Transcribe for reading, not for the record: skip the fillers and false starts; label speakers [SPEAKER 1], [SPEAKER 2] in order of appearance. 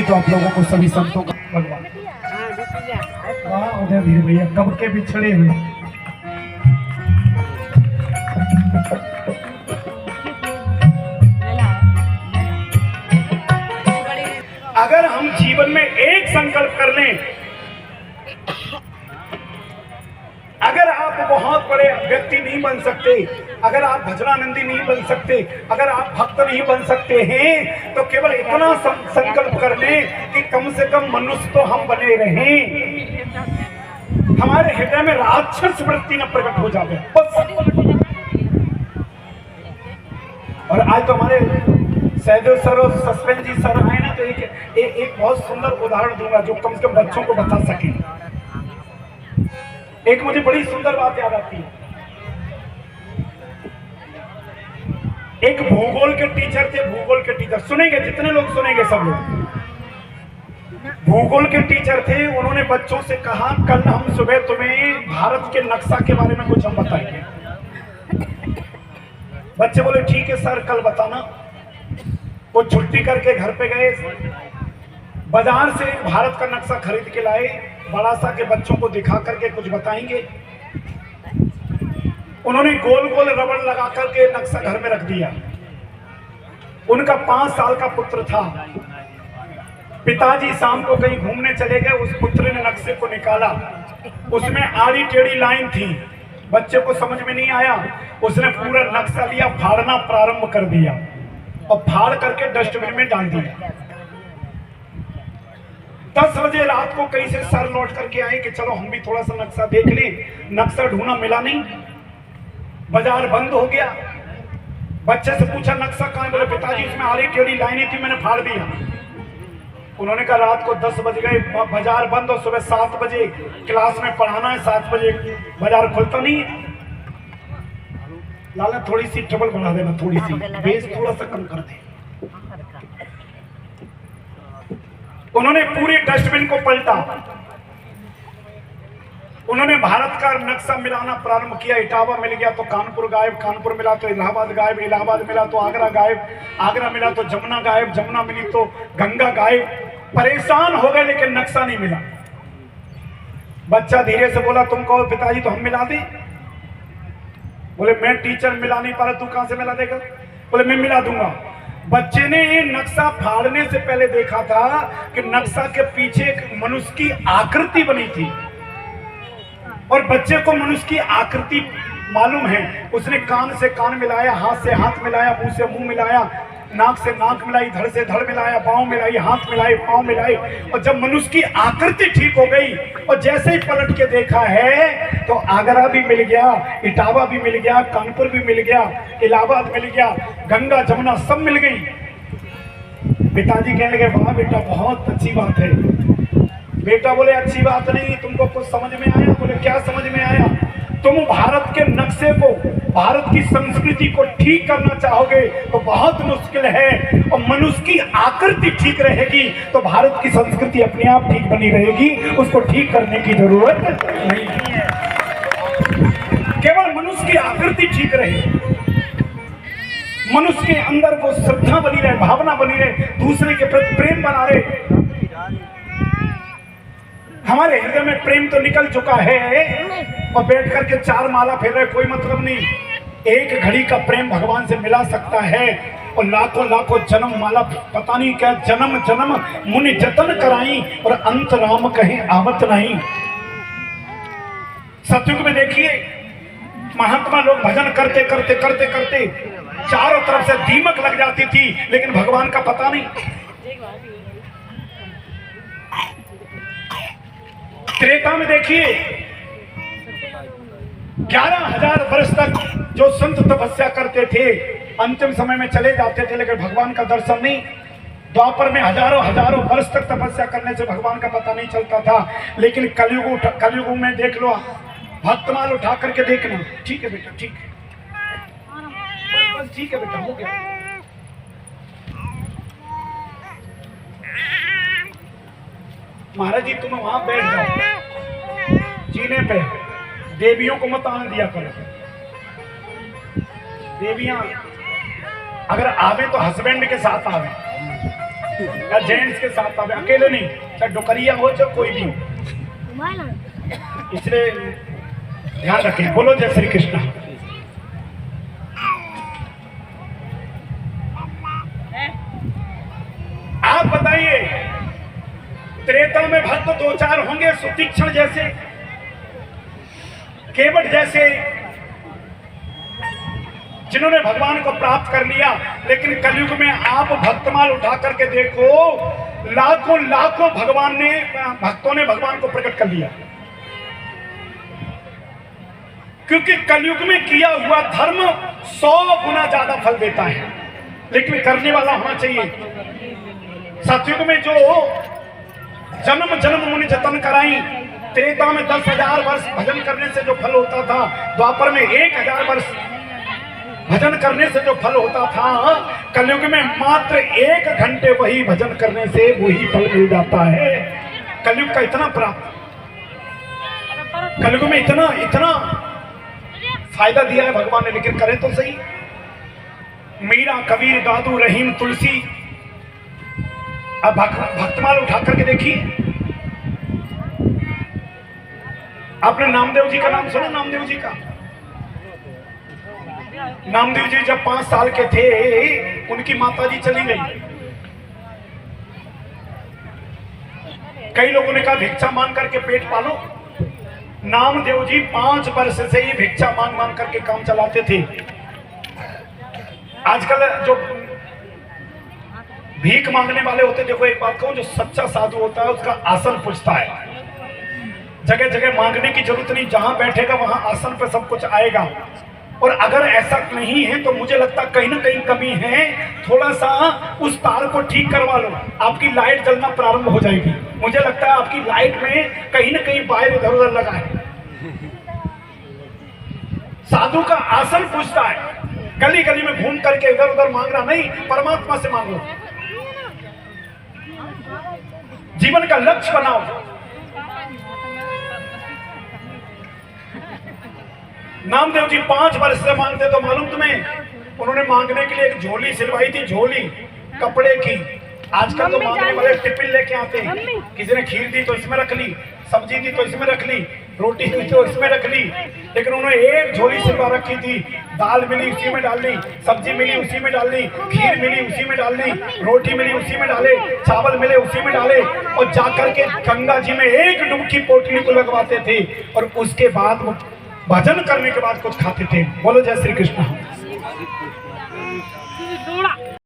[SPEAKER 1] तभी तो आप लोगों को सभी संतों का भगवान। उधर धीरे भैया कब के बिछड़े हुए। अगर हम जीवन में एक संकल्प कर लें, अगर आप बहुत बड़े व्यक्ति नहीं बन सकते, अगर आप भजनानंदी नहीं बन सकते, अगर आप भक्त नहीं बन सकते हैं, तो केवल इतना संकल्प कर लें कि कम से कम मनुष्य तो हम बने रहें, हमारे हृदय में राक्षस वृत्ति न प्रकट हो जाए बस। और आज तो हमारे सहदेव सर और सस्पेंस जी सर आए ना, तो एक बहुत सुंदर उदाहरण दूंगा जो कम से कम बच्चों को बता सके। एक मुझे बड़ी सुंदर बात याद आती है। एक भूगोल के टीचर थे, भूगोल के टीचर सुनेंगे, जितने लोग सुनेंगे सब लोग। भूगोल के टीचर थे, उन्होंने बच्चों से कहा कल हम सुबह तुम्हें भारत के नक्शा के बारे में कुछ हम बताएंगे। बच्चे बोले ठीक है सर कल बताना। वो छुट्टी करके घर पे गए, बाजार से भारत का नक्शा खरीद के लाए, बड़ा सा के बच्चों को दिखा करके कुछ बताएंगे। उन्होंने गोल गोल रबड़ लगा करके नक्शा घर में रख दिया। उनका 5 साल का पुत्र था। पिताजी शाम को कहीं घूमने चले गए, उस पुत्र ने नक्शे को निकाला, उसमें आड़ी टेढ़ी लाइन थी, बच्चे को समझ में नहीं आया। उसने पूरा नक्शा लिया, फाड़ना प्रारंभ कर दिया और फाड़ करके डस्टबिन में डाल दिया। 10 बजे रात को कहीं से सर लौट करके आए कि चलो हम भी थोड़ा सा नक्शा देख लें। नक्शा ढूंढा, मिला नहीं, बाजार बंद हो गया। बच्चे से पूछा नक्शा कहाँ है? बोले पिताजी उसमें आड़ी टेढ़ी लाइनें थी, मैंने फाड़ दिया। उन्होंने कहा रात को 10 बज गए, बाजार बंद, और सुबह 7 बजे क्लास में पढ़ाना है, 7 बजे बाजार खुलता नहीं है। लाला थोड़ी सी ट्रबल बढ़ा देना, थोड़ी सी बेस थोड़ा सा कम कर दे। उन्होंने पूरे डस्टबिन को पलटा, उन्होंने भारत का नक्शा मिलाना प्रारंभ किया। इटावा मिल गया तो कानपुर गायब, कानपुर मिला तो इलाहाबाद गायब, इलाहाबाद मिला तो आगरा गायब, आगरा मिला तो जमुना गायब, जमुना मिली तो गंगा गायब। परेशान हो गए लेकिन नक्शा नहीं मिला। बच्चा धीरे से बोला तुम कहो पिताजी तो हम मिला दें। बोले मैं टीचर मिला नहीं पा रहा, तू कहां से मिला देगा? बोले मैं मिला दूंगा। बच्चे ने नक्शा फाड़ने से पहले देखा था कि नक्शा के पीछे एक मनुष्य की आकृति बनी थी, और बच्चे को मनुष्य की आकृति मालूम है। उसने कान से कान मिलाया, हाथ से हाथ मिलाया, मुंह से मुंह मिलाया, नाक से नाक मिलाई, धड़ से धड़ मिलाया, पांव मिलाई, हाथ मिलाए, पांव मिलाए। और जब मनुष्य की आकृति ठीक हो गई और जैसे ही पलट के देखा है तो आगरा भी मिल गया, इटावा भी मिल गया, कानपुर भी मिल गया, इलाहाबाद मिल गया, गंगा जमुना सब मिल गई। पिताजी कहने लगे वाह बेटा बहुत अच्छी बात है। बेटा बोले अच्छी बात नहीं, तुमको कुछ समझ में आया? बोले क्या समझ में आया? तुम भारत के नक्शे को, भारत की संस्कृति को ठीक करना चाहोगे तो बहुत मुश्किल है, और मनुष्य की आकृति ठीक रहेगी तो भारत की संस्कृति अपने आप ठीक बनी रहेगी, उसको ठीक करने की जरूरत नहीं है। केवल मनुष्य की आकृति ठीक रहे, मनुष्य के अंदर वो श्रद्धा बनी रहे, भावना बनी रहे, दूसरे के प्रति प्रेम बना रहे। हमारे हृदय में प्रेम तो निकल चुका है और बैठ करके 4 माला फेर रहे, कोई मतलब नहीं। एक घड़ी का प्रेम भगवान से मिला सकता है, और लाखों लाखों जन्म माला पता नहीं क्या जन्म जन्म मुनि जतन कराई, और अंत राम कहीं आवत नहीं। सतयुग में देखिए महात्मा लोग भजन करते करते करते करते चारों तरफ से दीमक लग जाती थी, लेकिन भगवान का पता नहीं। त्रेता में देखिए 11,000 वर्ष तक जो संत तपस्या करते थे अंतिम समय में चले जाते थे, लेकिन भगवान का दर्शन नहीं। द्वापर में हजारों हजारों वर्ष तक तपस्या करने से भगवान का पता नहीं चलता था, लेकिन कलयुग में देख लो, भक्तमाल उठा करके देखना। ठीक है बेटा, ठीक है, बस ठीक है बेटा, हो गया। महाराज जी तुम वहां बैठ जाओ जीने पे, देवियों को मत आने दिया करो। देवियां अगर आवे तो हस्बैंड के साथ आवे, या जेंट्स के साथ आवे, अकेले नहीं, चाहे डोकरिया हो चाहे कोई भी हो, इसलिए ध्यान रखें। बोलो जय श्री कृष्ण। आप बताइए, त्रेता में भक्त दो चार होंगे, सुतीक्षण जैसे, केवट जैसे, जिन्होंने भगवान को प्राप्त कर लिया। लेकिन कलयुग में आप भक्तमाल उठा करके देखो, लाखों लाखों भक्तों ने भगवान को प्रकट कर लिया। क्योंकि कलयुग में किया हुआ धर्म 100 गुना ज्यादा फल देता है, लेकिन करने वाला होना चाहिए। सतयुग में जो जन्म जन्म मुनि जतन कराई, त्रेता में 10,000 वर्ष भजन करने से जो फल होता था, द्वापर में 1,000 वर्ष भजन करने से जो फल होता था, कलयुग में मात्र 1 घंटे वही भजन करने से वही फल मिल जाता है। कलयुग का इतना प्राप्त, कलयुग में इतना इतना फायदा दिया है भगवान ने, लेकिन करें तो सही। मीरा, कबीर, दादू, रहीम, तुलसी, अब भक्तमाल उठा करके देखिए। आपने नामदेव जी का नाम सुना? नामदेव जी का, नामदेव जी जब 5 साल के थे, उनकी माताजी चली गई। कई लोगों ने कहा भिक्षा मांग करके पेट पालो। नामदेव जी 5 वर्ष से ही भिक्षा मांग मांग करके काम चलाते थे। आजकल जो भीख मांगने वाले होते, देखो एक बात कहूं, जो सच्चा साधु होता है उसका आसन पूछता है। जगह जगह मांगने की जरूरत नहीं, जहां बैठेगा वहां आसन पे सब कुछ आएगा। और अगर ऐसा नहीं है तो मुझे लगता कहीं ना कहीं कमी है, थोड़ा सा उस तार को ठीक करवा लो, आपकी लाइट जलना प्रारंभ हो जाएगी। मुझे लगता है आपकी लाइट में कहीं ना कहीं वायर इधर उधर लगा है। साधु का आसन पूछता है, गली गली में घूम करके इधर उधर मांगना नहीं, परमात्मा से मांगो। जीवन का लक्ष्य बनाओ। नामदेव जी 5 वर्ष से मांगते, तो मालूम तुम्हें, उन्होंने मांगने के लिए एक झोली सिलवाई थी, झोली कपड़े की। आजकल तो मांगने वाले टिफिन लेके आते हैं, किसी ने खीर दी तो इसमें रख ली, सब्जी दी तो इसमें रख ली, रोटी दी तो इसमें रख ली। लेकिन उन्होंने एक झोली सिलवा रखी थी, दाल मिली उसी में डाल ली, सब्जी मिली उसी में डाल ली, खीर मिली उसी में डाल ली, रोटी मिली उसी में डाले, चावल मिले उसी में डाले, और जाकर के गंगा जी में एक डुबकी पोटली को लगवाते थे, और उसके बाद भजन करने के बाद कुछ खाते थे। बोलो जय श्री कृष्ण।